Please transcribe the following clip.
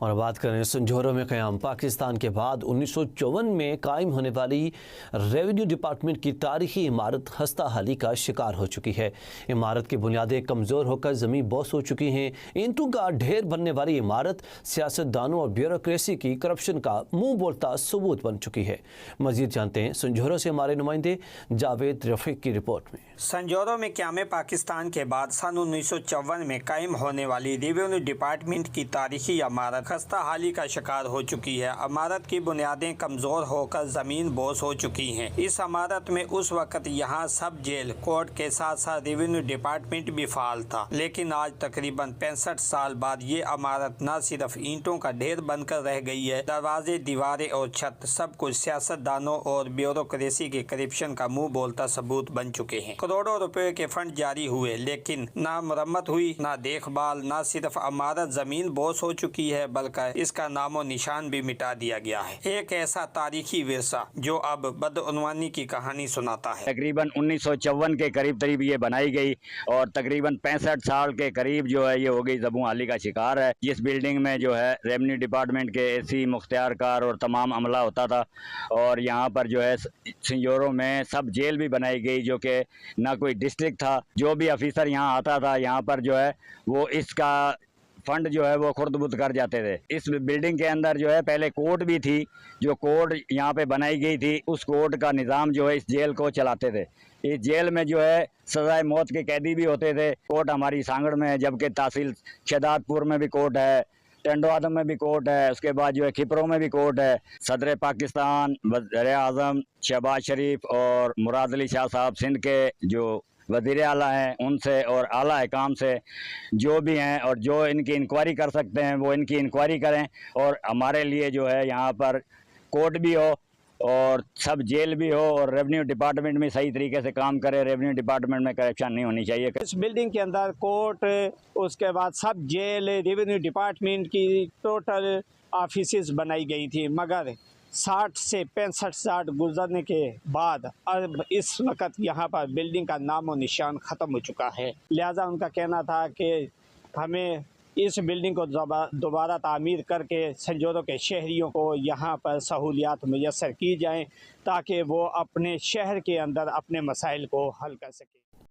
और बात करें संजौरों में क़याम पाकिस्तान के बाद 1954 में कायम होने वाली रेवेन्यू डिपार्टमेंट की तारीखी इमारत खस्ता हाली का शिकार हो चुकी है। इमारत की बुनियादें कमज़ोर होकर ज़मीन बोस हो चुकी हैं। ईंटों का ढेर बनने वाली इमारत सियासतदानों और ब्यूरोक्रेसी की करप्शन का मुंह बोलता सबूत बन चुकी है। मजीद जानते हैं संजौरों से हमारे नुमाइंदे जावेद रफ़ीक की रिपोर्ट में। संजौरों में क़याम पाकिस्तान के बाद सन 1954 में कायम होने वाली रेवेन्यू डिपार्टमेंट की तारीखी इमारत खस्ता हाली का शिकार हो चुकी है। इमारत की बुनियादें कमज़ोर होकर ज़मीन बोस हो चुकी हैं। इस इमारत में उस वक़्त यहाँ सब जेल कोर्ट के साथ साथ रेवेन्यू डिपार्टमेंट भी फ़ाल था, लेकिन आज तकरीबन 65 साल बाद ये इमारत न सिर्फ ईंटों का ढेर बनकर रह गई है, दरवाजे, दीवारें और छत सब कुछ सियासतदानों और ब्यूरोक्रेसी के करप्शन का मुँह बोलता सबूत बन चुके हैं। करोड़ों रुपए के फंड जारी हुए, लेकिन न मरम्मत हुई, न देखभाल। न सिर्फ इमारत ज़मीन बोस हो चुकी है, बल्कि इसका नामो निशान भी मिटा दिया गया है। एक ऐसा तारीखी विरसा जो अब बदउनवानी की कहानी सुनाता है। तकरीबन 1954 के करीब ये बनाई गई और तकरीबन 65 साल के करीब जो है ये हो गई ज़बूं हाली का शिकार है। जिस बिल्डिंग में जो है रेवेन्यू डिपार्टमेंट के एसी मुख्तियारकार और तमाम अमला होता था, और यहाँ पर जो है संजौरों में सब जेल भी बनाई गई, जो कि ना कोई डिस्ट्रिक्ट था। जो भी ऑफिसर यहाँ आता था यहाँ पर जो है वो इसका फंड जो है वो खुर्द-बुर्द कर जाते थे। इस बिल्डिंग के अंदर जो है पहले कोर्ट भी थी, जो कोर्ट यहाँ पे बनाई गई थी, उस कोर्ट का निज़ाम जो है इस जेल को चलाते थे। इस जेल में जो है सजाए मौत के कैदी भी होते थे। कोर्ट हमारी सांगड़ में है, जबकि तहसील शहदादपुर में भी कोर्ट है, टेंडो आदम में भी कोर्ट है, उसके बाद जो है खिपरों में भी कोर्ट है। सदर पाकिस्तान, वज़ीर-ए-आज़म शहबाज शरीफ और मुराद अली शाह साहब सिंध के जो वज़ीर आला हैं, उनसे और आला हुकाम से जो भी हैं और जो इनकी इंक्वायरी कर सकते हैं वो इनकी इंक्वायरी करें। और हमारे लिए जो है यहाँ पर कोर्ट भी हो और सब जेल भी हो और रेवेन्यू डिपार्टमेंट में सही तरीके से काम करे। रेवेन्यू डिपार्टमेंट में करप्शन नहीं होनी चाहिए। इस बिल्डिंग के अंदर कोर्ट, उसके बाद सब जेल, रेवेन्यू डिपार्टमेंट की टोटल ऑफिसेज बनाई गई थी, मगर 60 से 65 साल गुजरने के बाद अब इस वक्त यहाँ पर बिल्डिंग का नामो निशान ख़त्म हो चुका है। लिहाजा उनका कहना था कि हमें इस बिल्डिंग को दोबारा तामीर करके संजौरों के शहरियों को यहाँ पर सहूलियात मुयस्सर की जाएँ, ताकि वो अपने शहर के अंदर अपने मसाइल को हल कर सकें।